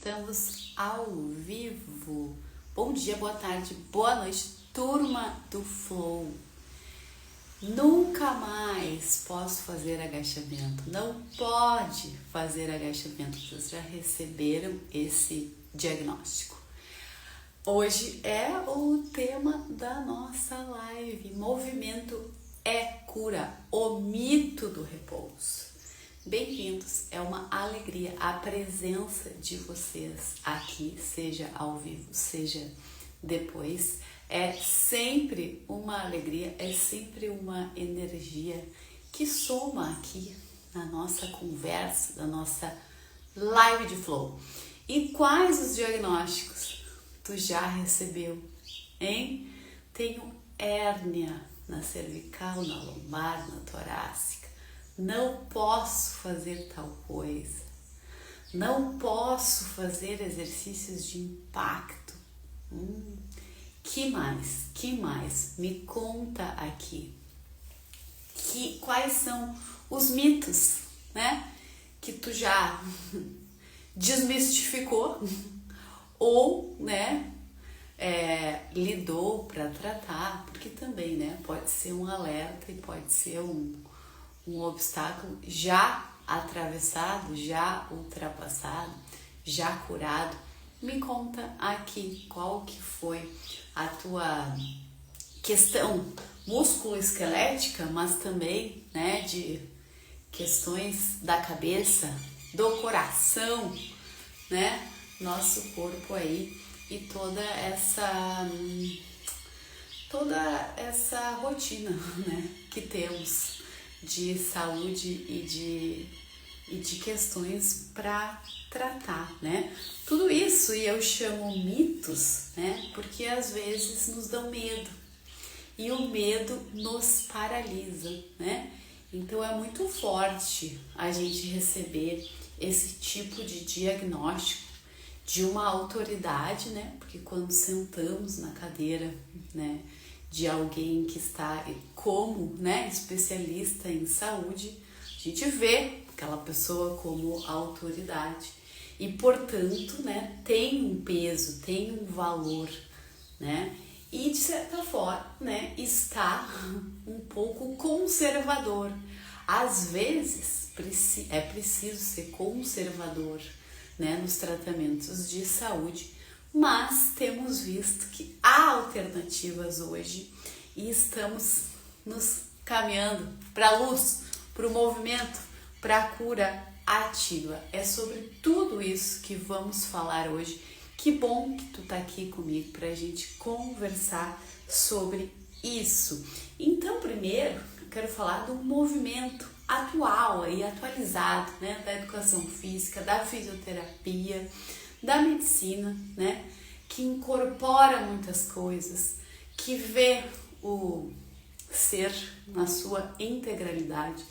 Estamos ao vivo. Bom dia, boa tarde, boa noite, turma do Flow. Nunca mais posso fazer agachamento. Não pode fazer agachamento. Vocês já receberam esse diagnóstico. Hoje é o tema da nossa live. Movimento é cura, o mito do repouso. Bem-vindos, é uma alegria a presença de vocês aqui, seja ao vivo, seja depois. É sempre uma alegria, é sempre uma energia que soma aqui na nossa conversa, na nossa live de flow. E quais os diagnósticos tu já recebeu, hein? Tenho hérnia na cervical, na lombar, na torácica. Não posso fazer tal coisa. Não posso fazer exercícios de impacto. Que mais? Que mais? Me conta aqui. Quais são os mitos, né? Que tu já desmistificou ou, né? Lidou para tratar, porque também, né? Pode ser um alerta e pode ser um obstáculo já atravessado, já ultrapassado, já curado. Me conta aqui qual que foi a tua questão músculo-esquelética, mas também, né, de questões da cabeça, do coração, né, nosso corpo aí e toda essa rotina, né, que temos de saúde e de questões para tratar, né? Tudo isso e eu chamo mitos, né? Porque às vezes nos dão medo e o medo nos paralisa, né? Então é muito forte a gente receber esse tipo de diagnóstico de uma autoridade, né? Porque quando sentamos na cadeira, né, de alguém que está como, né, especialista em saúde, a gente vê aquela pessoa como autoridade e, portanto, né, tem um peso, tem um valor, né, e de certa forma, né, está um pouco conservador. Às vezes é preciso ser conservador, né, nos tratamentos de saúde, mas temos visto que há alternativas hoje e estamos nos caminhando para a luz, para o movimento, para a cura ativa. É sobre tudo isso que vamos falar hoje. Que bom que tu tá aqui comigo para a gente conversar sobre isso. Então, primeiro, eu quero falar do movimento atual e atualizado, né, da educação física, da fisioterapia, da medicina, né, que incorpora muitas coisas, que vê o ser na sua integralidade.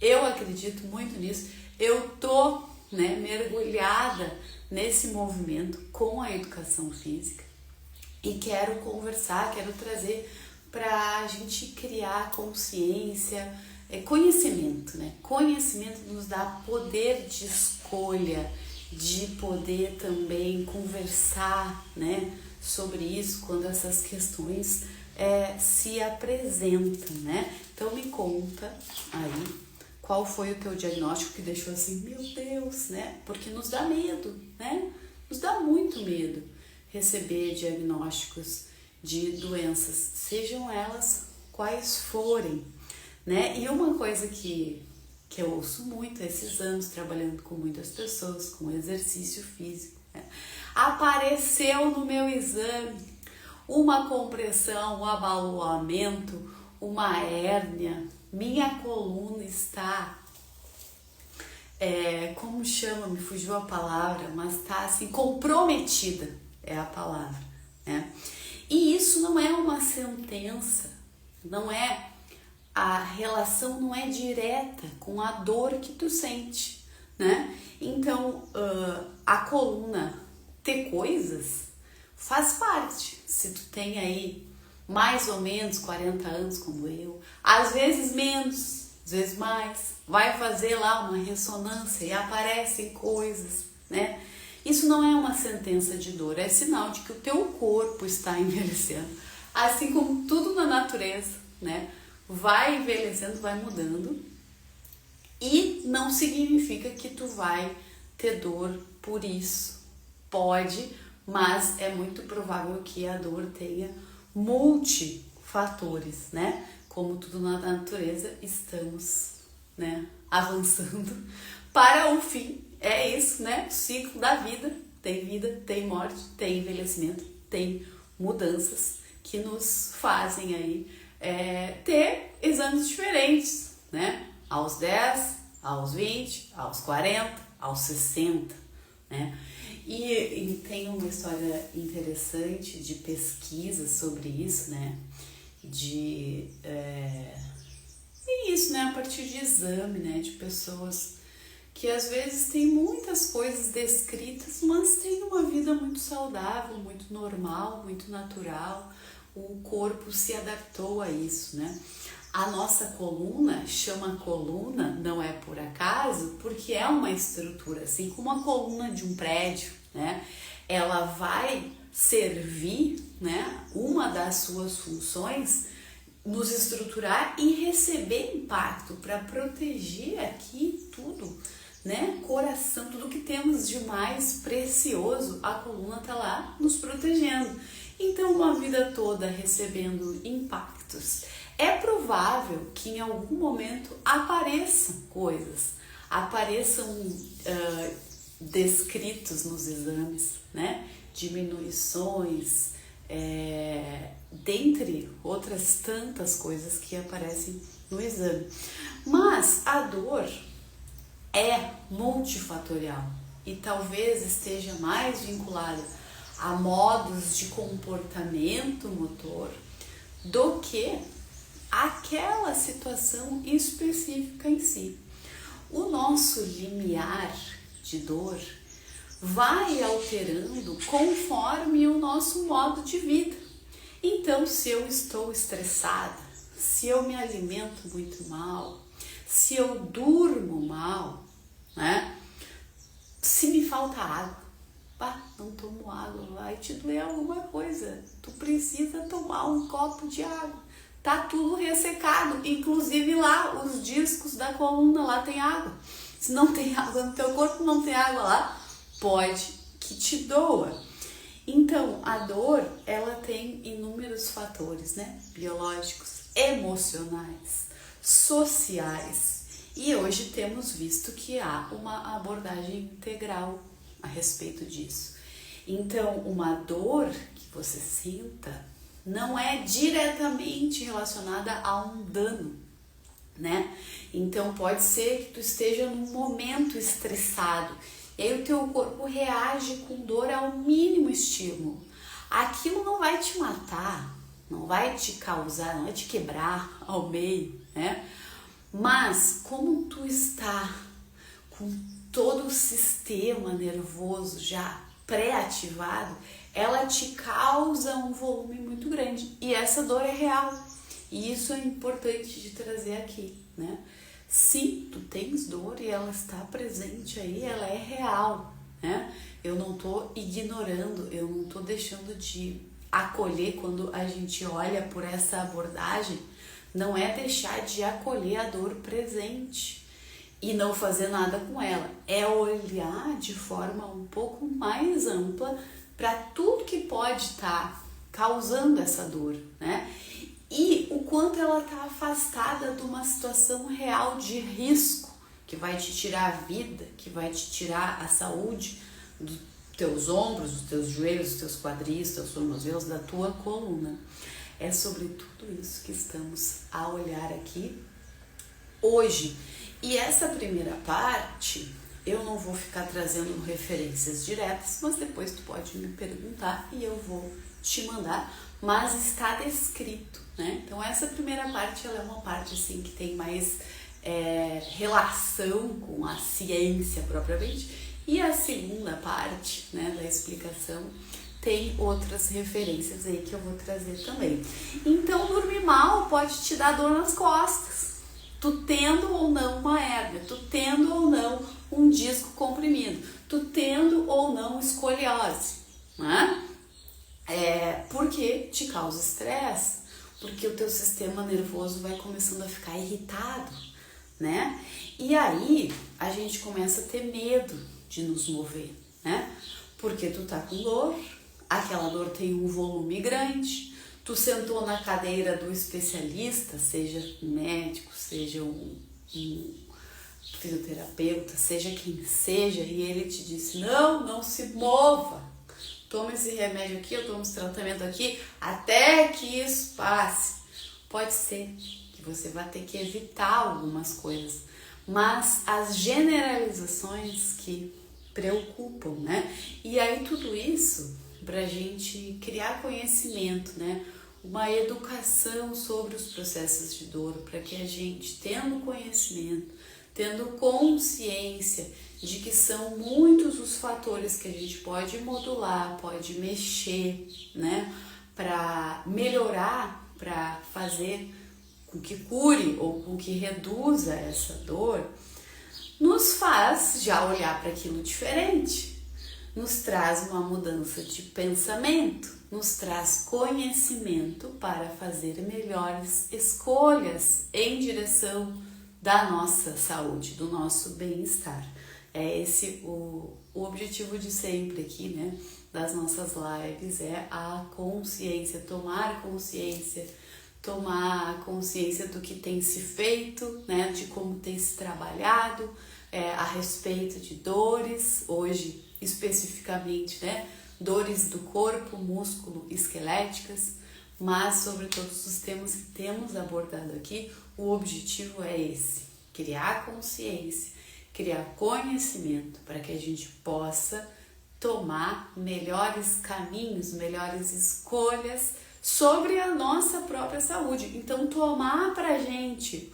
Eu acredito muito nisso. Eu tô, né, mergulhada nesse movimento com a educação física e quero conversar, quero trazer para a gente criar consciência, conhecimento, né? Conhecimento nos dá poder de escolha, de poder também conversar, né, sobre isso quando essas questões se apresentam, né? Então me conta aí qual foi o teu diagnóstico que deixou assim, meu Deus, né? Porque nos dá medo, né? Nos dá muito medo receber diagnósticos de doenças, sejam elas quais forem, né? E uma coisa que eu ouço muito esses anos trabalhando com muitas pessoas, com exercício físico, né? Apareceu no meu exame uma compressão, um abalamento, uma hérnia, minha coluna está, como chama, me fugiu a palavra, mas está assim, comprometida, é a palavra, né? E isso não é uma sentença, não é, a relação não é direta com a dor que tu sente, né? Então, a coluna ter coisas faz parte. Se tu tem aí mais ou menos 40 anos como eu, às vezes menos, às vezes mais, vai fazer lá uma ressonância e aparecem coisas, né, Isso não é uma sentença de dor, é sinal de que o teu corpo está envelhecendo. Assim como tudo na natureza, né? Vai envelhecendo, vai mudando. E não significa que tu vai ter dor por isso. Pode, mas é muito provável que a dor tenha multifatores, né? Como tudo na natureza, estamos, né, avançando para o fim. É isso, né? O ciclo da vida. Tem morte, tem envelhecimento, tem mudanças que nos fazem aí ter exames diferentes, né? Aos 10, aos 20, aos 40, aos 60, né? E tem uma história interessante de pesquisa sobre isso, né? Isso, né? A partir de exame, né? De pessoas que às vezes têm muitas coisas descritas, mas têm uma vida muito saudável, muito normal, muito natural. O corpo se adaptou a isso, né? A nossa coluna chama coluna, não é por acaso, porque é uma estrutura, assim como a coluna de um prédio, né? Ela vai servir, né? Uma das suas funções, nos estruturar e receber impacto para proteger aqui tudo, né? Coração, tudo que temos de mais precioso, a coluna tá lá nos protegendo. Então, uma vida toda recebendo impactos. É provável que em algum momento apareçam coisas, apareçam descritos nos exames, né? Diminuições, dentre outras tantas coisas que aparecem no exame. Mas a dor é multifatorial e talvez esteja mais vinculada a modos de comportamento motor do que aquela situação específica em si. O nosso limiar de dor vai alterando conforme o nosso modo de vida. Então, se eu estou estressada, se eu me alimento muito mal, se eu durmo mal, né? Se me falta água, não tomo água, vai te doer alguma coisa. Tu precisa tomar um copo de água. Tá tudo ressecado, inclusive lá os discos da coluna, lá tem água. Se não tem água no teu corpo, não tem água lá, pode que te doa. Então, a dor, ela tem inúmeros fatores, né? Biológicos, emocionais, sociais. E hoje temos visto que há uma abordagem integral a respeito disso. Então, uma dor que você sinta não é diretamente relacionada a um dano, né? Então, pode ser que tu esteja num momento estressado e aí o teu corpo reage com dor ao mínimo estímulo. Aquilo não vai te matar, não vai te causar, não vai te quebrar ao meio, né? Mas como tu está com todo o sistema nervoso já pré-ativado, ela te causa um volume muito grande e essa dor é real. E isso é importante de trazer aqui, né? Sim, tu tens dor e ela está presente aí, ela é real, né? Eu não tô ignorando, eu não tô deixando de acolher. Quando a gente olha por essa abordagem, não é deixar de acolher a dor presente e não fazer nada com ela, é olhar de forma um pouco mais ampla para tudo que pode estar causando essa dor, né? E o quanto ela está afastada de uma situação real de risco, que vai te tirar a vida, que vai te tirar a saúde dos teus ombros, dos teus joelhos, dos teus quadris, dos teus tornozelos, da tua coluna. É sobre tudo isso que estamos a olhar aqui hoje. E essa primeira parte, eu não vou ficar trazendo referências diretas, mas depois tu pode me perguntar e eu vou te mandar, mas está descrito, né? Então essa primeira parte, ela é uma parte assim que tem mais relação com a ciência propriamente, e a segunda parte, né, da explicação tem outras referências aí que eu vou trazer também. Então, dormir mal pode te dar dor nas costas, tu tendo ou não uma hérnia, tu tendo ou não um disco comprimido, tu tendo ou não escoliose, né? Porque te causa estresse, porque o teu sistema nervoso vai começando a ficar irritado, né? E aí a gente começa a ter medo de nos mover, né? Porque tu tá com dor, aquela dor tem um volume grande, tu sentou na cadeira do especialista, seja um médico, seja um fisioterapeuta, seja quem seja, e ele te disse, não se mova, toma esse remédio aqui, eu tomo esse tratamento aqui, até que isso passe. Pode ser que você vai ter que evitar algumas coisas, mas as generalizações que preocupam, né? E aí tudo isso pra gente criar conhecimento, né? Uma educação sobre os processos de dor, para que a gente, tendo conhecimento, tendo consciência de que são muitos os fatores que a gente pode modular, pode mexer, né? Para melhorar, para fazer com que cure ou com que reduza essa dor, nos faz já olhar para aquilo diferente, nos traz uma mudança de pensamento, nos traz conhecimento para fazer melhores escolhas em direção da nossa saúde, do nosso bem-estar. É esse o objetivo de sempre aqui, né, das nossas lives, é a consciência, tomar consciência do que tem se feito, né, de como tem se trabalhado a respeito de dores, hoje especificamente, né, dores do corpo, músculo, esqueléticas, mas sobre todos os temas que temos abordado aqui, o objetivo é esse, criar consciência, criar conhecimento para que a gente possa tomar melhores caminhos, melhores escolhas sobre a nossa própria saúde. Então, tomar pra gente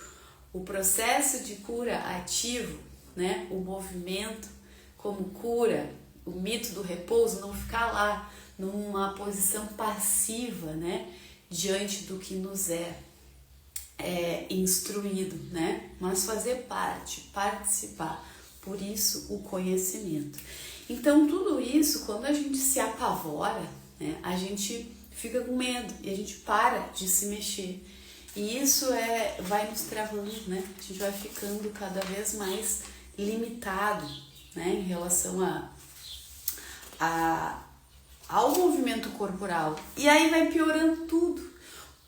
o processo de cura ativo, né? O movimento como cura, o mito do repouso, não ficar lá numa posição passiva, né? Diante do que nos é instruído, né? Mas fazer parte, participar. Por isso, o conhecimento. Então, tudo isso, quando a gente se apavora, né? A gente fica com medo e a gente para de se mexer. E isso vai nos travando, né? A gente vai ficando cada vez mais limitado, né? Em relação ao movimento corporal. E aí vai piorando tudo.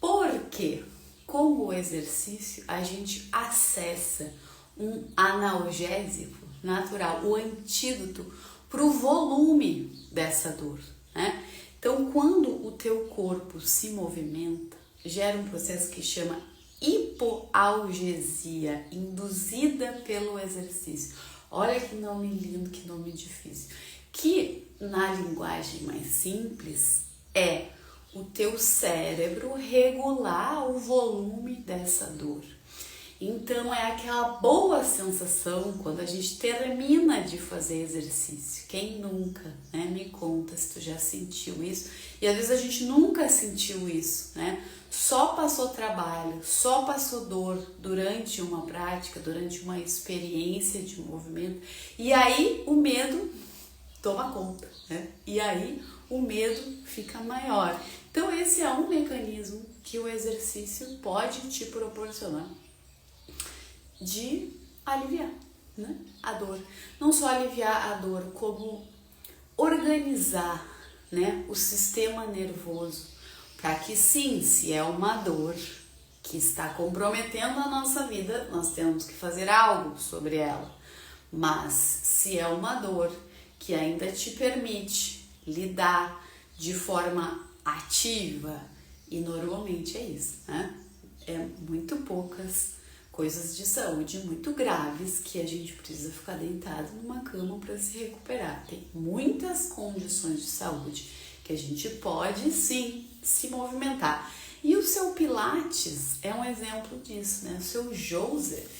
Porque com o exercício a gente acessa um analgésico natural, o antídoto para o volume dessa dor, né? Então, quando o teu corpo se movimenta, gera um processo que chama hipoalgesia, induzida pelo exercício. Olha que nome lindo, que nome difícil. Que, na linguagem mais simples, é o teu cérebro regular o volume dessa dor. Então, é aquela boa sensação quando a gente termina de fazer exercício. Quem nunca, né? Me conta se tu já sentiu isso. E às vezes a gente nunca sentiu isso, né? Só passou trabalho, só passou dor durante uma prática, durante uma experiência de movimento. E aí o medo toma conta, né? E aí o medo fica maior. Então, esse é um mecanismo que o exercício pode te proporcionar de aliviar, né, a dor. Não só aliviar a dor, como organizar, né, o sistema nervoso para que sim, se é uma dor que está comprometendo a nossa vida, nós temos que fazer algo sobre ela. Mas se é uma dor que ainda te permite lidar de forma ativa, e normalmente é isso, né? É muito poucas coisas de saúde muito graves que a gente precisa ficar deitado numa cama para se recuperar. Tem muitas condições de saúde que a gente pode sim se movimentar. E o seu Pilates é um exemplo disso, né? O seu Joseph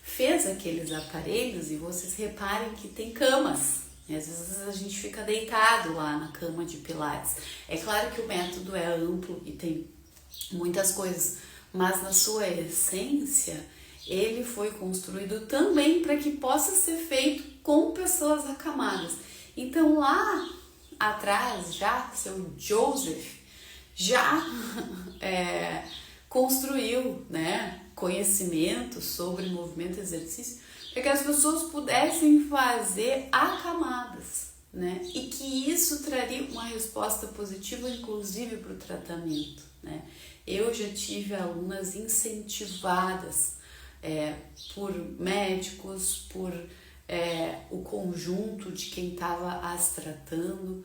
fez aqueles aparelhos e vocês reparem que tem camas. E às vezes a gente fica deitado lá na cama de Pilates. É claro que o método é amplo e tem muitas coisas, mas na sua essência ele foi construído também para que possa ser feito com pessoas acamadas. Então lá atrás, já seu Joseph já construiu, né, conhecimento sobre movimento e exercício para que as pessoas pudessem fazer acamadas, né, e que isso traria uma resposta positiva, inclusive para o tratamento, né. Eu já tive alunas incentivadas por médicos, por o conjunto de quem estava as tratando,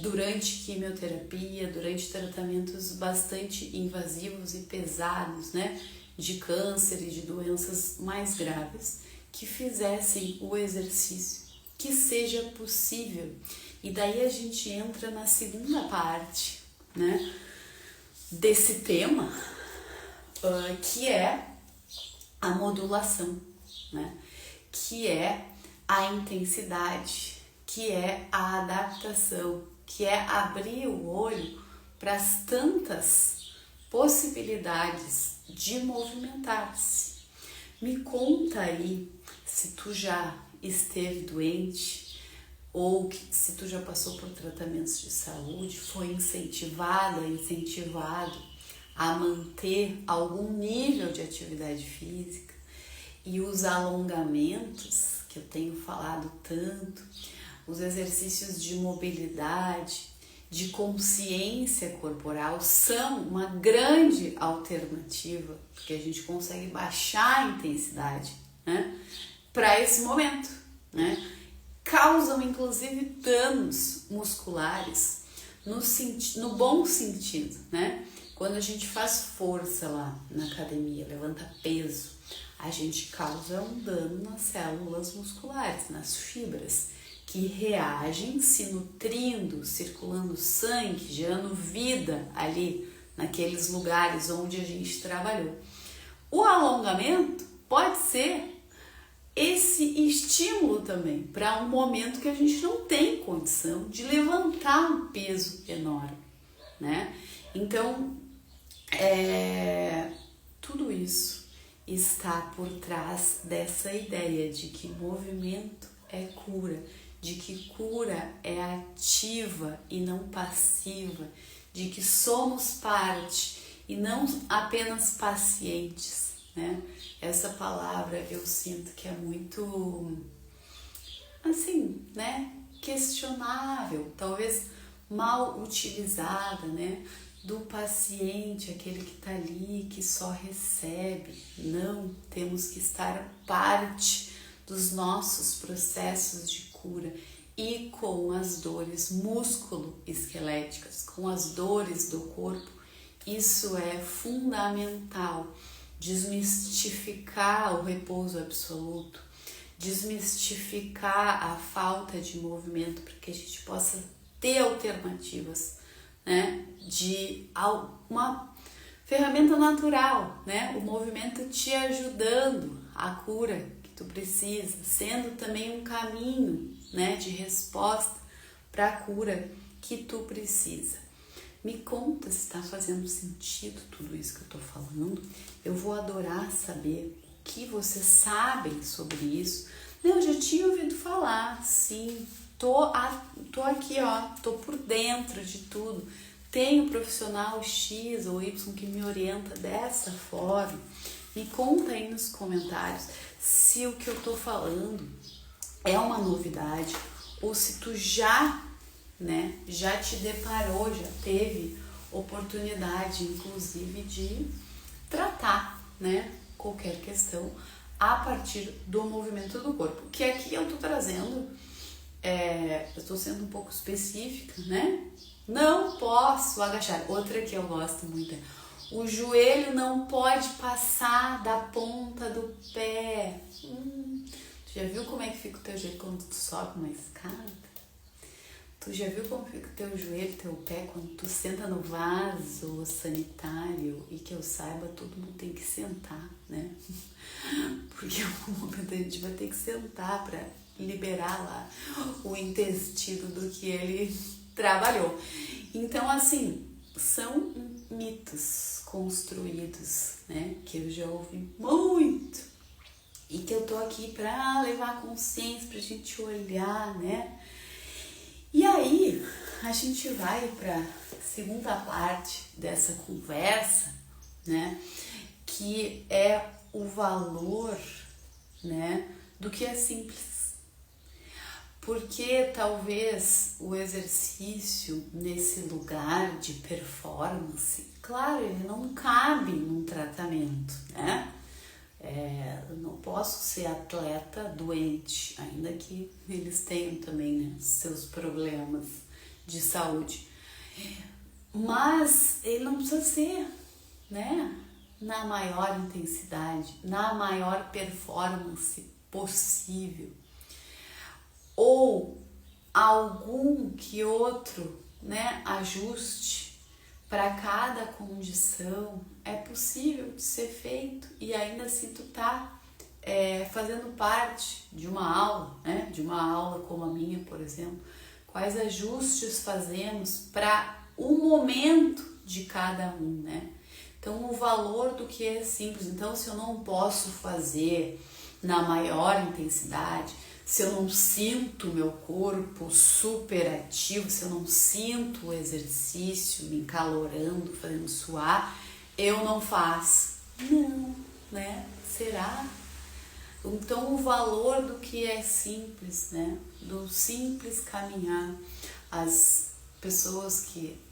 durante quimioterapia, durante tratamentos bastante invasivos e pesados, né, de câncer e de doenças mais graves, que fizessem o exercício, que seja possível. E daí a gente entra na segunda parte, né, desse tema, que é a modulação, né, que é a intensidade, que é a adaptação, que é abrir o olho para as tantas possibilidades de movimentar-se. Me conta aí se tu já esteve doente ou se tu já passou por tratamentos de saúde, foi incentivado a manter algum nível de atividade física, e os alongamentos, que eu tenho falado tanto, os exercícios de mobilidade, de consciência corporal, são uma grande alternativa, porque a gente consegue baixar a intensidade, né, para esse momento, né? Causam inclusive danos musculares no bom sentido, né? Quando a gente faz força lá na academia, levanta peso, a gente causa um dano nas células musculares, nas fibras, que reagem se nutrindo, circulando sangue, gerando vida ali naqueles lugares onde a gente trabalhou. O alongamento pode ser esse estímulo também para um momento que a gente não tem condição de levantar um peso enorme, né? Então, tudo isso está por trás dessa ideia de que movimento é cura, de que cura é ativa e não passiva, de que somos parte e não apenas pacientes, né? Essa palavra eu sinto que é muito, assim, né, questionável, talvez mal utilizada, né? Do paciente, aquele que está ali, que só recebe. Não, temos que estar parte dos nossos processos de cura e com as dores músculo-esqueléticas, com as dores do corpo. Isso é fundamental. Desmistificar o repouso absoluto, desmistificar a falta de movimento para que a gente possa ter alternativas, né, de uma ferramenta natural, né, o movimento te ajudando a cura que tu precisa, sendo também um caminho, né, de resposta para a cura que tu precisa. Me conta se está fazendo sentido tudo isso que eu estou falando. Eu vou adorar saber o que vocês sabem sobre isso. Eu já tinha ouvido falar, sim. Tô aqui, ó, tô por dentro de tudo. Tenho profissional X ou Y que me orienta dessa forma. Me conta aí nos comentários se o que eu tô falando é uma novidade ou se tu já te deparou, já teve oportunidade, inclusive, de tratar, né, qualquer questão a partir do movimento do corpo. Que aqui eu tô trazendo, eu estou sendo um pouco específica, né? Não posso agachar. Outra que eu gosto muito é: o joelho não pode passar da ponta do pé. Tu já viu como é que fica o teu joelho quando tu sobe uma escada? Tu já viu como fica o teu joelho, teu pé quando tu senta no vaso sanitário? E que eu saiba, todo mundo tem que sentar, né? Porque em algum momento a gente vai ter que sentar para liberar lá o intestino do que ele trabalhou. Então, assim, são mitos construídos, né? Que eu já ouvi muito e que eu tô aqui para levar consciência, pra gente olhar, né? E aí a gente vai para segunda parte dessa conversa, né? Que é o valor, né, do que é simples. Porque talvez o exercício nesse lugar de performance, claro, ele não cabe num tratamento, né? Eu não posso ser atleta doente, ainda que eles tenham também, né, seus problemas de saúde. Mas ele não precisa ser, né, na maior intensidade, na maior performance possível. Ou algum que outro, né, ajuste para cada condição é possível de ser feito, e ainda assim tu tá fazendo parte de uma aula, né, de uma aula como a minha, por exemplo. Quais ajustes fazemos para o momento de cada um, né? Então, o valor do que é simples. Então, se eu não posso fazer na maior intensidade, se eu não sinto meu corpo super ativo, se eu não sinto o exercício me encalorando, fazendo suar, eu não faço. Não, né? Será? Então, o valor do que é simples, né? Do simples caminhar. As pessoas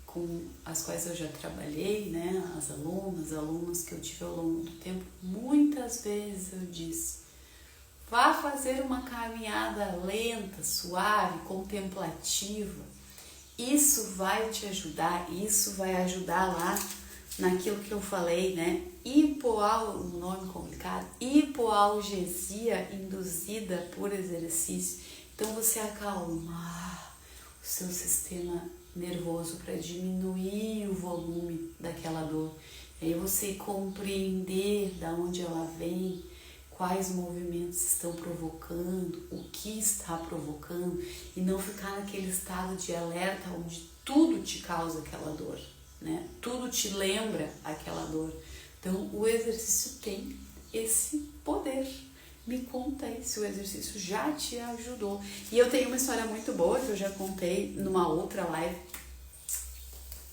com as quais eu já trabalhei, né? As alunas que eu tive ao longo do tempo, muitas vezes eu disse: vá fazer uma caminhada lenta, suave, contemplativa. Isso vai te ajudar, isso vai ajudar lá naquilo que eu falei, né? Um nome complicado, hipoalgesia induzida por exercício. Então você acalmar o seu sistema nervoso para diminuir o volume daquela dor. E aí você compreender da onde ela vem, quais movimentos estão provocando, o que está provocando, e não ficar naquele estado de alerta onde tudo te causa aquela dor, né? Tudo te lembra aquela dor. Então, o exercício tem esse poder. Me conta aí se o exercício já te ajudou. E eu tenho uma história muito boa que eu já contei numa outra live,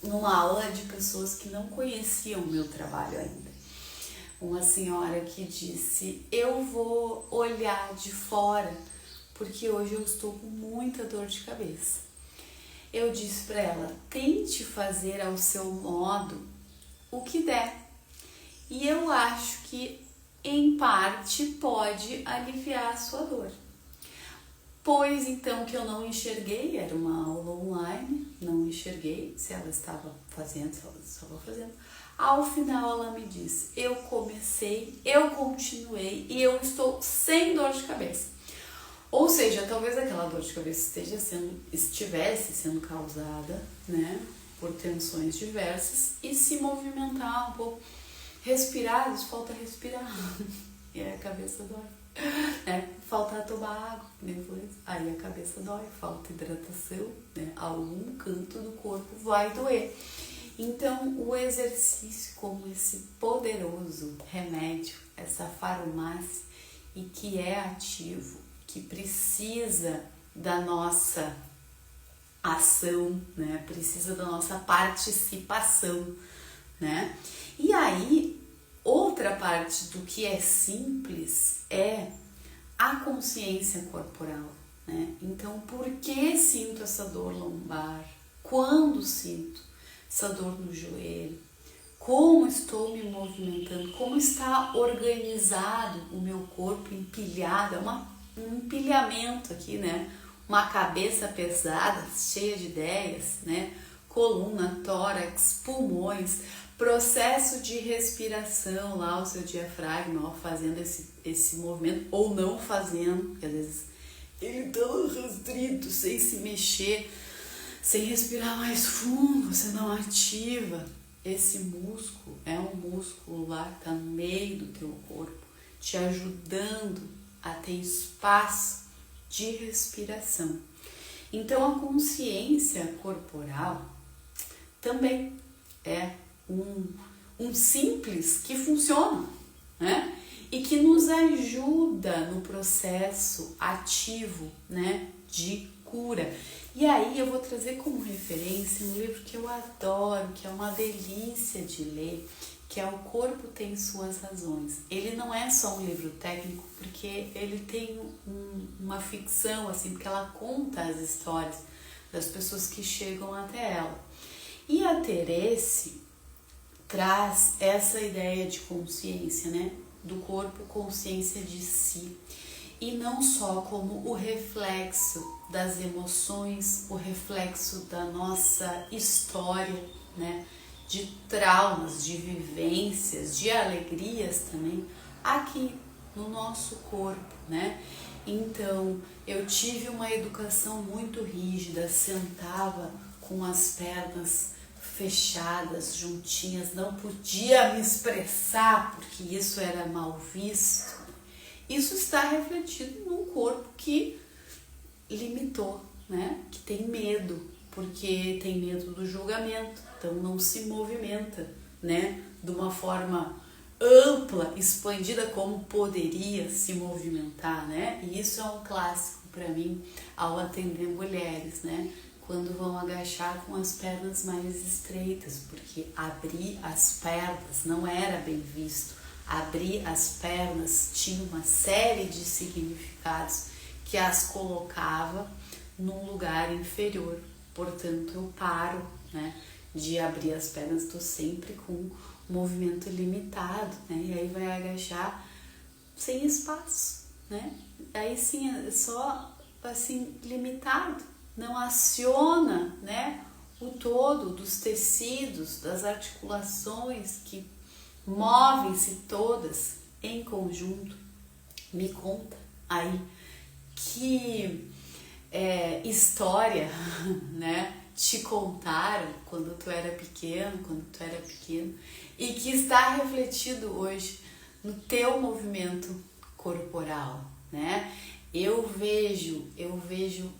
numa aula de pessoas que não conheciam o meu trabalho ainda. Uma senhora que disse: eu vou olhar de fora porque hoje eu estou com muita dor de cabeça. Eu disse para ela: tente fazer ao seu modo o que der. E eu acho que, em parte, pode aliviar a sua dor. Pois então, que eu não enxerguei, era uma aula online, não enxerguei se ela estava fazendo, se ela estava fazendo. Ao final ela me disse: eu comecei, eu continuei e eu estou sem dor de cabeça. Ou seja, talvez aquela dor de cabeça estivesse sendo causada, né, por tensões diversas, e se movimentar um pouco. Respirar, falta respirar, e aí a cabeça dói. Falta tomar água, aí a cabeça dói, falta hidratação, né? Algum canto do corpo vai doer. Então, o exercício como esse poderoso remédio, essa farmácia, e que é ativo, que precisa da nossa ação, né? Precisa da nossa participação, né? E aí, outra parte do que é simples é a consciência corporal, né? Então, por que sinto essa dor lombar? Quando sinto essa dor no joelho? Como estou me movimentando? Como está organizado o meu corpo empilhado? É um empilhamento aqui, né? Uma cabeça pesada, cheia de ideias, né? Coluna, tórax, pulmões, processo de respiração lá, o seu diafragma, ó, fazendo esse movimento ou não fazendo, porque às vezes ele tá restrito, sem se mexer, sem respirar mais fundo, você não ativa. Esse músculo é um músculo lá que tá no meio do teu corpo, te ajudando a ter espaço de respiração. Então a consciência corporal também é um simples que funciona, né? e que nos ajuda no processo ativo, né, de cura. E aí eu vou trazer como referência um livro que eu adoro, que é uma delícia de ler, que é O Corpo Tem Suas Razões. Ele não é só um livro técnico, porque ele tem uma ficção, assim, porque ela conta as histórias das pessoas que chegam até ela. E a Therese traz essa ideia de consciência, né? Do corpo, consciência de si. E não só como o reflexo das emoções, o reflexo da nossa história, né? De traumas, de vivências, de alegrias também, aqui no nosso corpo, né? Então, eu tive uma educação muito rígida, sentava com as pernas fechadas, juntinhas, não podia me expressar porque isso era mal visto. Isso está refletido num corpo que limitou, né? Que tem medo, porque tem medo do julgamento, então não se movimenta, né? De uma forma ampla, expandida como poderia se movimentar, né? E isso é um clássico para mim ao atender mulheres, né? Quando vão agachar com as pernas mais estreitas, porque abrir as pernas não era bem visto. Abrir as pernas tinha uma série de significados que as colocava num lugar inferior. Portanto, eu paro, né, de abrir as pernas, estou sempre com um movimento limitado, né? E aí vai agachar sem espaço, né? Aí sim, é só assim, limitado, não aciona, né, o todo dos tecidos, das articulações que movem-se todas em conjunto. Me conta aí que história, né, te contaram quando tu era pequeno, e que está refletido hoje no teu movimento corporal, né? Eu vejo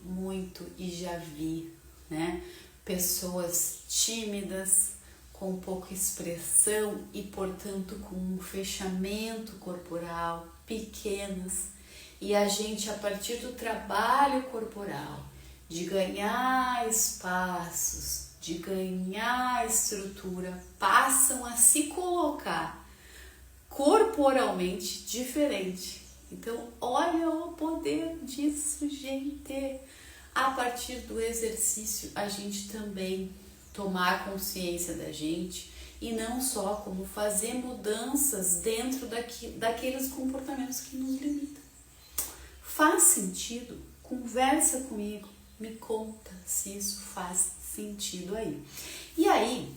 muito e já vi, né, pessoas tímidas, com pouca expressão e, portanto, com um fechamento corporal, pequenas. E a gente, a partir do trabalho corporal, de ganhar espaços, de ganhar estrutura, passam a se colocar corporalmente diferente. Então, olha o poder disso, gente. A partir do exercício, a gente também tomar consciência da gente e não só como fazer mudanças dentro daqueles comportamentos que nos limitam. Faz sentido? Conversa comigo, me conta se isso faz sentido aí. E aí,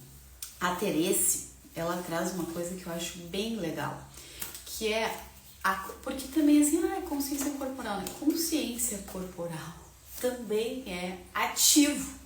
a Therese, ela traz uma coisa que eu acho bem legal, que é porque também assim, consciência corporal, né? Consciência corporal também é ativo,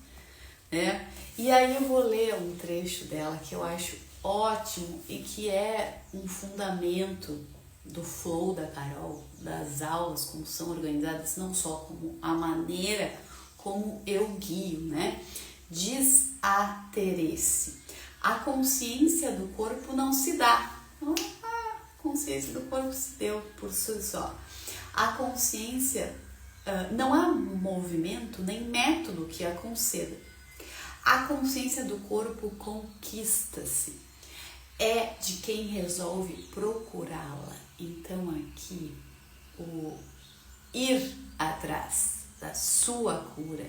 né? E aí eu vou ler um trecho dela que eu acho ótimo e que é um fundamento do flow da Carol, das aulas, como são organizadas, não só como a maneira como eu guio, né? Diz a Therese: a consciência do corpo não se dá. A consciência do corpo se deu por si só. A consciência, não há movimento nem método que a conceda. A consciência do corpo conquista-se. É de quem resolve procurá-la. Então aqui, o ir atrás da sua cura.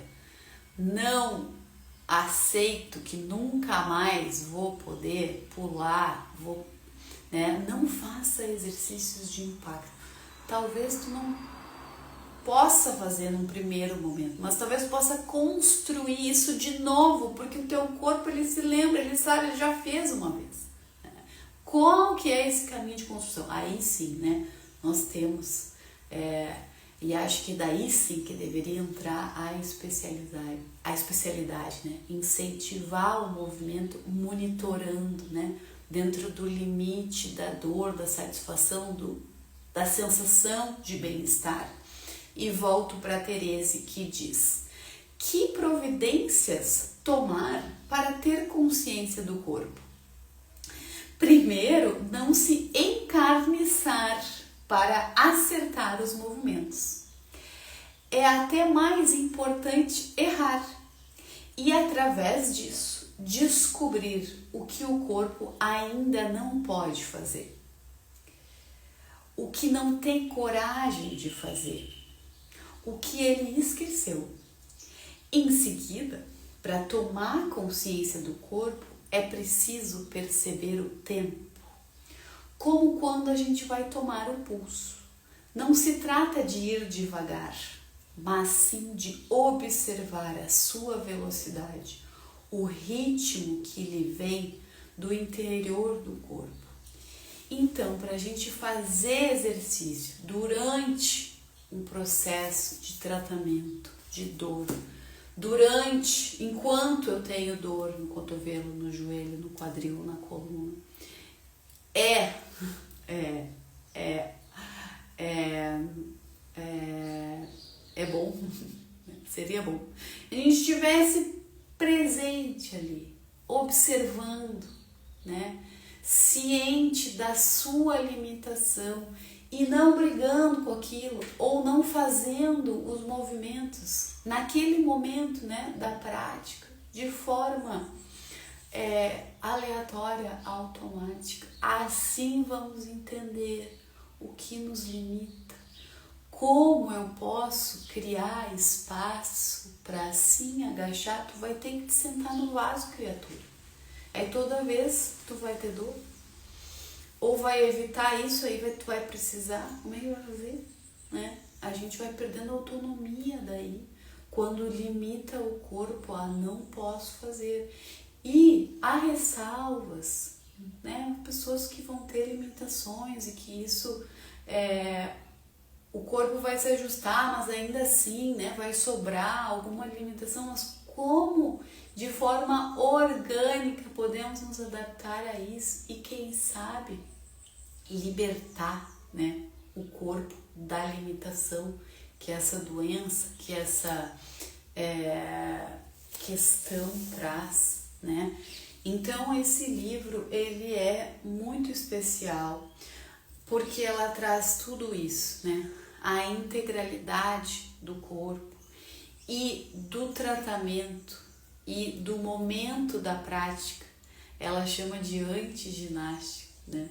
Não aceito que nunca mais vou poder pular, né? Não faça exercícios de impacto. Talvez tu não possa fazer num primeiro momento, mas talvez possa construir isso de novo, porque o teu corpo, ele se lembra, ele sabe, ele já fez uma vez. Qual que é esse caminho de construção? Aí sim, né, nós temos, e acho que daí sim que deveria entrar a especialidade, né, incentivar o movimento monitorando, né, dentro do limite da dor, da satisfação, da sensação de bem-estar. E volto para a Therese, que diz: que providências tomar para ter consciência do corpo? Primeiro, não se encarniçar para acertar os movimentos. É até mais importante errar e, através disso, descobrir o que o corpo ainda não pode fazer, o que não tem coragem de fazer, o que ele esqueceu. Em seguida, para tomar consciência do corpo, é preciso perceber o tempo, como quando a gente vai tomar o pulso. Não se trata de ir devagar, mas sim de observar a sua velocidade, o ritmo que lhe vem do interior do corpo. Então, para a gente fazer exercício durante um processo de tratamento, de dor, enquanto eu tenho dor no cotovelo, no joelho, no quadril, na coluna, é bom, seria bom, a gente estivesse presente ali, observando, né? Ciente da sua limitação e não brigando com aquilo ou não fazendo os movimentos naquele momento, né, da prática de forma aleatória, automática. Assim vamos entender o que nos limita, como eu posso criar espaço para assim agachar. Tu vai ter que te sentar no vaso, criatura. Aí toda vez tu vai ter dor, ou vai evitar isso, aí tu vai precisar, como é que vai fazer? Né? A gente vai perdendo autonomia daí, quando limita o corpo a não posso fazer. E há ressalvas, né? Pessoas que vão ter limitações e que isso, o corpo vai se ajustar, mas ainda assim, né, vai sobrar alguma limitação. Mas como de forma orgânica podemos nos adaptar a isso e, quem sabe, libertar, né, o corpo da limitação que essa doença, que essa questão traz, né? Então esse livro, ele é muito especial porque ela traz tudo isso, né? A integralidade do corpo e do tratamento e do momento da prática. Ela chama de antiginástica, né?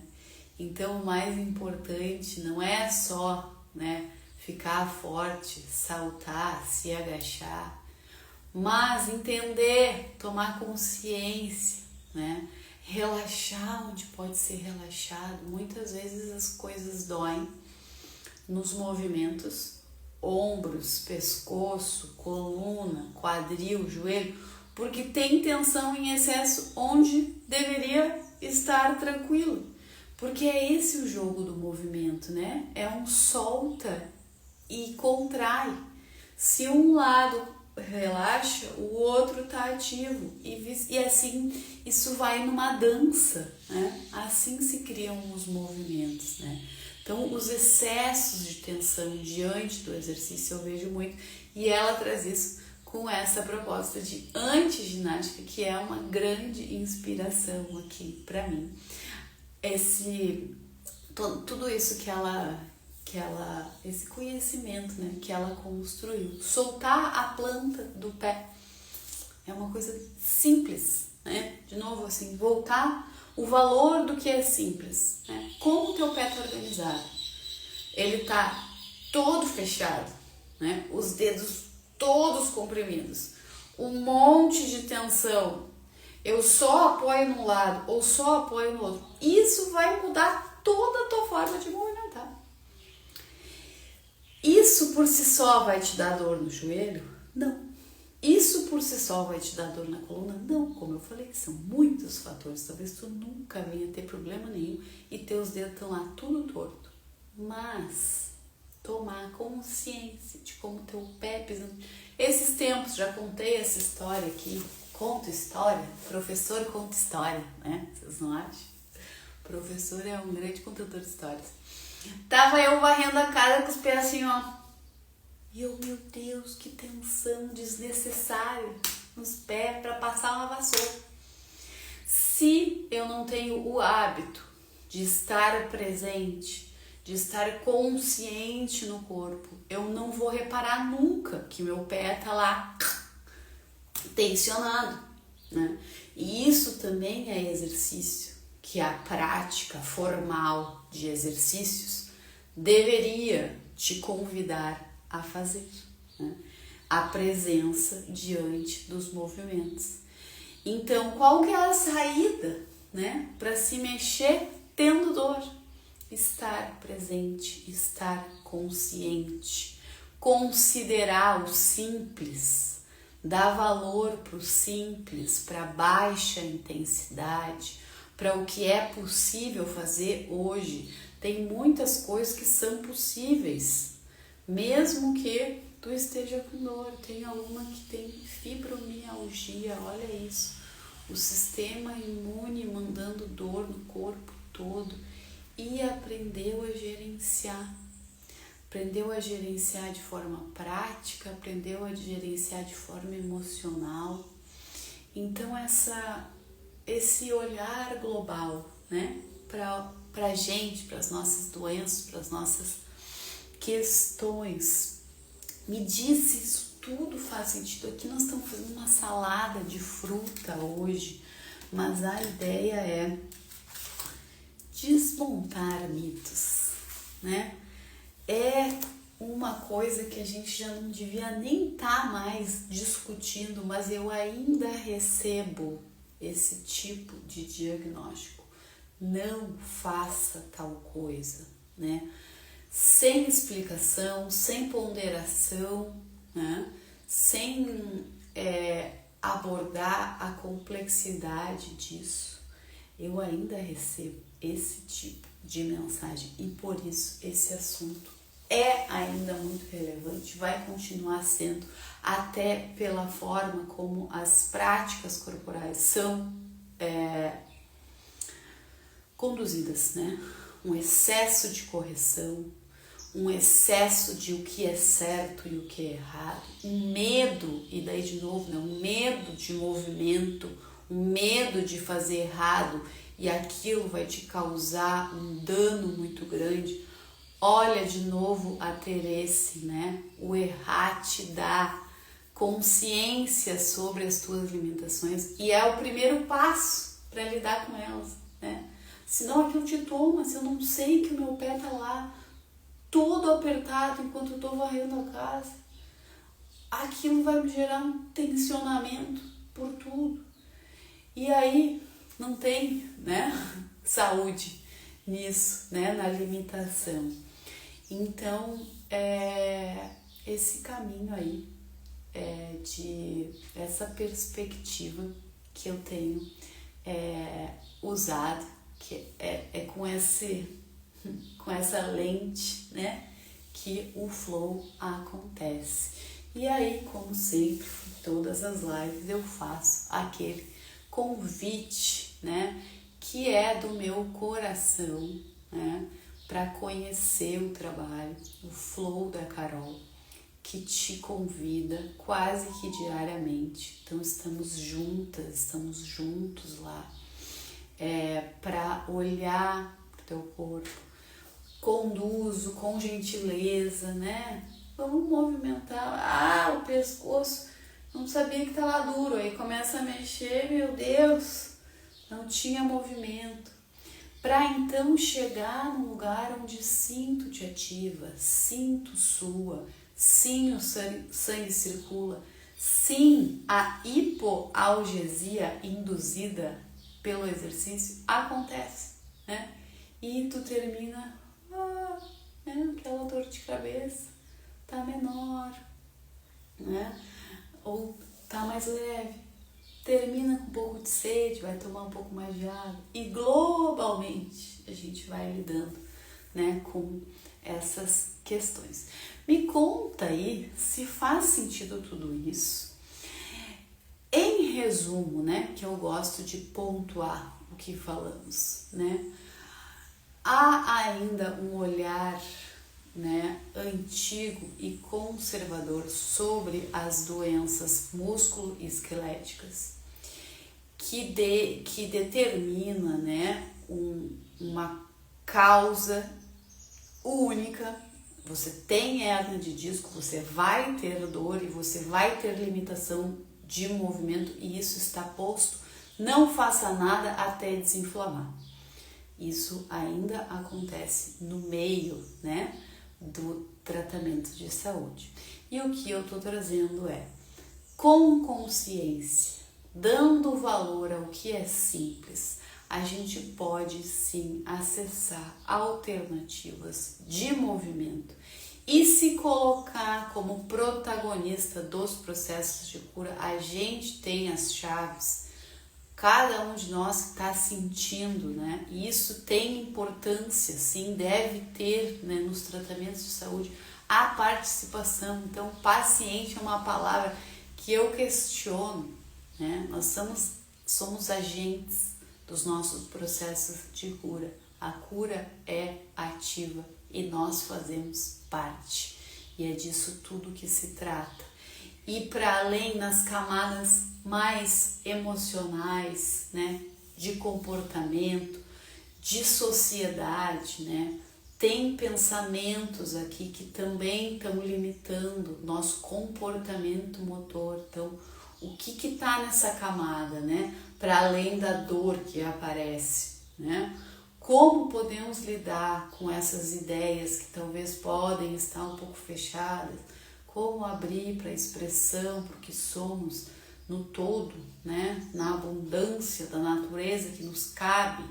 Então o mais importante não é só, né, ficar forte, saltar, se agachar, mas entender, tomar consciência, né? Relaxar onde pode ser relaxado. Muitas vezes as coisas doem nos movimentos, ombros, pescoço, coluna, quadril, joelho, porque tem tensão em excesso onde deveria estar tranquilo. Porque é esse o jogo do movimento, né? É um solta e contrai. Se um lado relaxa, o outro está ativo. E assim, isso vai numa dança, né? Assim se criam os movimentos, né? Então, os excessos de tensão diante do exercício eu vejo muito. E ela traz isso com essa proposta de antiginástica, que é uma grande inspiração aqui para mim. Tudo isso que ela esse conhecimento, né, que ela construiu. Soltar a planta do pé é uma coisa simples, né? De novo, assim, voltar o valor do que é simples, né? Como o teu pé está organizado? Ele está todo fechado, né? Os dedos todos comprimidos, um monte de tensão. Eu só apoio num lado ou só apoio no outro. Isso vai mudar toda a tua forma de movimentar. Isso por si só vai te dar dor no joelho? Não. Isso por si só vai te dar dor na coluna? Não. Como eu falei, são muitos fatores. Talvez tu nunca venha ter problema nenhum e teus dedos estão lá tudo torto. Mas tomar consciência de como teu pé pisando. Esses tempos, já contei essa história aqui. Conto história, professor conta história, né? Vocês não acham? O professor é um grande contador de histórias. Tava eu varrendo a casa com os pés assim, ó. E eu, meu Deus, que tensão desnecessária nos pés para passar uma vassoura. Se eu não tenho o hábito de estar presente, de estar consciente no corpo, eu não vou reparar nunca que meu pé tá lá tensionado, né? E isso também é exercício, que a prática formal de exercícios deveria te convidar a fazer, né? A presença diante dos movimentos. Então, qual que é a saída, né, para se mexer tendo dor? Estar presente, estar consciente, considerar o simples, dar valor para o simples, para baixa intensidade, para o que é possível fazer hoje. Tem muitas coisas que são possíveis, mesmo que tu esteja com dor. Tem uma que tem fibromialgia, olha isso, o sistema imune mandando dor no corpo todo, e aprendeu a gerenciar de forma prática, aprendeu a gerenciar de forma emocional. Então esse olhar global, né, para a gente, para as nossas doenças, para as nossas questões. Me diz se isso tudo faz sentido. Aqui nós estamos fazendo uma salada de fruta hoje, mas a ideia é desmontar mitos, né? É uma coisa que a gente já não devia nem estar mais discutindo, mas eu ainda recebo esse tipo de diagnóstico. Não faça tal coisa, né? Sem explicação, sem ponderação, né? Sem abordar a complexidade disso. Eu ainda recebo esse tipo de mensagem e por isso esse assunto é ainda muito relevante, vai continuar sendo, até pela forma como as práticas corporais são conduzidas, né? Um excesso de correção, um excesso de o que é certo e o que é errado, um medo, e daí de novo, né? Um medo de movimento, um medo de fazer errado e aquilo vai te causar um dano muito grande. Olha de novo a Terese, né? O errar te dá consciência sobre as tuas limitações e é o primeiro passo para lidar com elas, né? Senão aquilo te toma, se eu não sei que o meu pé tá lá todo apertado enquanto eu tô varrendo a casa, aquilo vai me gerar um tensionamento por tudo. E aí não tem, né, saúde nisso, né, na limitação. Então, esse caminho aí, de essa perspectiva que eu tenho usado, que é com essa lente, né, que o flow acontece. E aí, como sempre, em todas as lives eu faço aquele convite, né, que é do meu coração, né, para conhecer o trabalho, o flow da Carol, que te convida quase que diariamente. Então estamos juntos lá, para olhar o teu corpo, conduzo com gentileza, né? Vamos movimentar, o pescoço, não sabia que estava duro, aí começa a mexer, meu Deus, não tinha movimento. Para então chegar num lugar onde sinto te ativa, sinto sua, sim o sangue circula, sim a hipoalgesia induzida pelo exercício acontece, né? E tu termina, né? Aquela dor de cabeça tá menor, né? Ou tá mais leve. Termina com um pouco de sede, vai tomar um pouco mais de água. E globalmente a gente vai lidando, né, com essas questões. Me conta aí se faz sentido tudo isso. Em resumo, né, que eu gosto de pontuar o que falamos, né? Há ainda um olhar, né, antigo e conservador sobre as doenças músculo-esqueléticas. que determina, né, uma causa única. Você tem hérnia de disco, você vai ter dor e você vai ter limitação de movimento, e isso está posto. Não faça nada até desinflamar. Isso ainda acontece no meio, né, do tratamento de saúde. E o que eu estou trazendo é, com consciência, dando valor ao que é simples, a gente pode sim acessar alternativas de movimento e se colocar como protagonista dos processos de cura. A gente tem as chaves, cada um de nós que está sentindo, né? E isso tem importância, sim, deve ter, né, nos tratamentos de saúde a participação. Então, paciente é uma palavra que eu questiono, né? Nós somos agentes dos nossos processos de cura. A cura é ativa e nós fazemos parte. E é disso tudo que se trata. E para além nas camadas mais emocionais, né, de comportamento, de sociedade, né, tem pensamentos aqui que também estão limitando nosso comportamento motor. Então, o que está nessa camada, né? Para além da dor que aparece, né? Como podemos lidar com essas ideias que talvez podem estar um pouco fechadas? Como abrir para a expressão, porque somos no todo, né? Na abundância da natureza que nos cabe,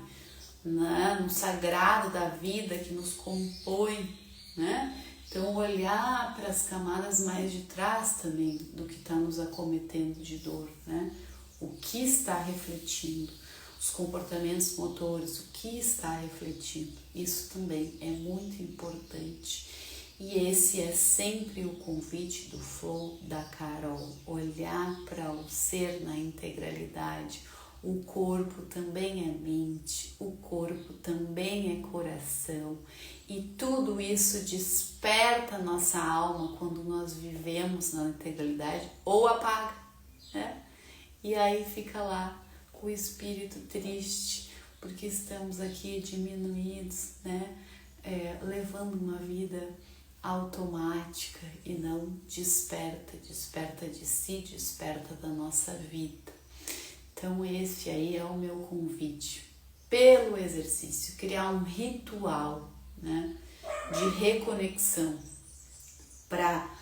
né? No sagrado da vida que nos compõe, né? Então, olhar para as camadas mais de trás também do que está nos acometendo de dor, né? O que está refletindo, os comportamentos motores, o que está refletindo, isso também é muito importante. E esse é sempre o convite do Flow da Carol, olhar para o ser na integralidade. O corpo também é mente, o corpo também é coração, e tudo isso desperta nossa alma quando nós vivemos na integralidade ou apaga, né? E aí fica lá o espírito triste porque estamos aqui diminuídos, né? Levando uma vida automática e não desperta de si, desperta da nossa vida. Então esse aí é o meu convite, pelo exercício, criar um ritual, né, de reconexão, para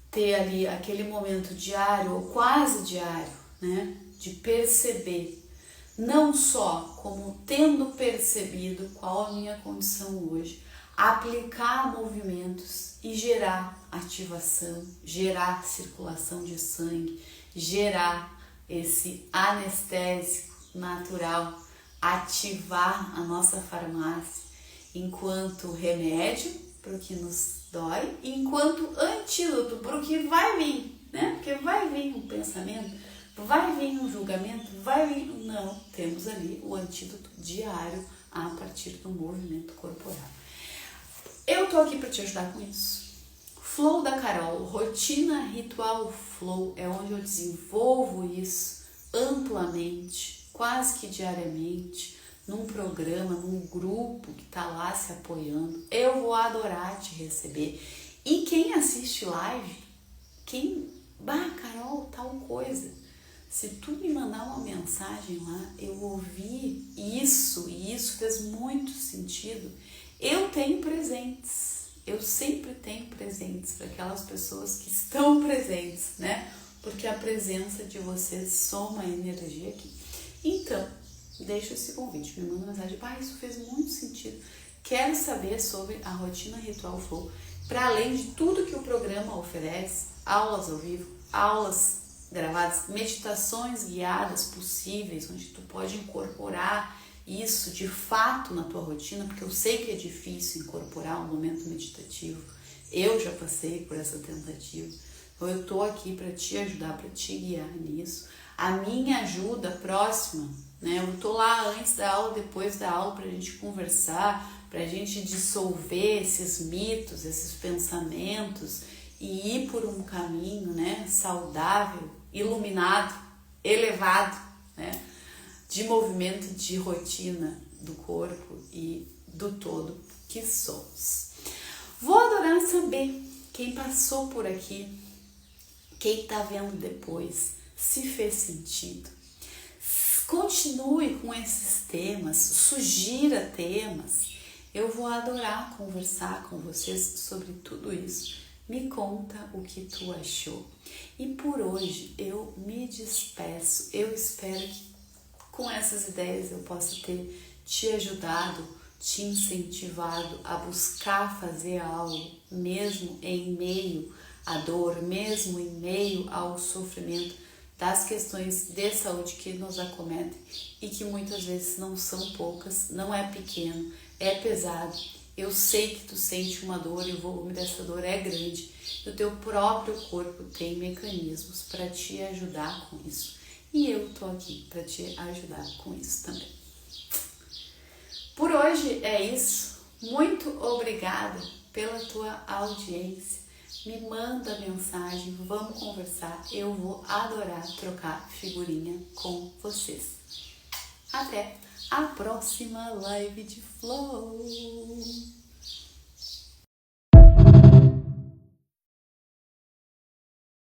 ter ali aquele momento diário ou quase diário, né, de perceber, não só como tendo percebido qual a minha condição hoje, aplicar movimentos e gerar ativação, gerar circulação de sangue, gerar esse anestésico natural, ativar a nossa farmácia enquanto remédio para o que nos dói, enquanto antídoto para o que vai vir, né? Porque vai vir um pensamento, vai vir um julgamento, vai vir... Não, temos ali o antídoto diário a partir do movimento corporal. Eu tô aqui para te ajudar com isso. Flow da Carol, rotina ritual flow, é onde eu desenvolvo isso amplamente, quase que diariamente, num programa, num grupo que tá lá se apoiando. Eu vou adorar te receber. E quem assiste live, Carol, tal coisa, se tu me mandar uma mensagem lá, eu ouvi isso, e isso fez muito sentido, eu tenho presentes. Eu sempre tenho presentes para aquelas pessoas que estão presentes, né? Porque a presença de vocês soma a energia aqui. Então, deixa esse convite, me manda mensagem, isso fez muito sentido. Quero saber sobre a rotina Ritual Flow, para além de tudo que o programa oferece, aulas ao vivo, aulas gravadas, meditações guiadas possíveis, onde tu pode incorporar isso de fato na tua rotina, porque eu sei que é difícil incorporar um momento meditativo. Eu já passei por essa tentativa. Então eu tô aqui para te ajudar, para te guiar nisso. A minha ajuda próxima, né? Eu tô lá antes da aula, depois da aula, pra gente conversar, pra gente dissolver esses mitos, esses pensamentos e ir por um caminho, né, saudável, iluminado, elevado, né? de movimento, de rotina do corpo e do todo que somos. Vou adorar saber quem passou por aqui, quem tá vendo depois, se fez sentido. Continue com esses temas, sugira temas. Eu vou adorar conversar com vocês sobre tudo isso. Me conta o que tu achou. E por hoje eu me despeço. Eu espero que com essas ideias eu possa ter te ajudado, te incentivado a buscar fazer algo, mesmo em meio à dor, mesmo em meio ao sofrimento das questões de saúde que nos acometem e que muitas vezes não são poucas, não é pequeno, é pesado. Eu sei que tu sente uma dor e o volume dessa dor é grande e o teu próprio corpo tem mecanismos para te ajudar com isso. E eu tô aqui para te ajudar com isso também. Por hoje é isso. Muito obrigada pela tua audiência. Me manda mensagem, vamos conversar. Eu vou adorar trocar figurinha com vocês. Até a próxima live de Flow!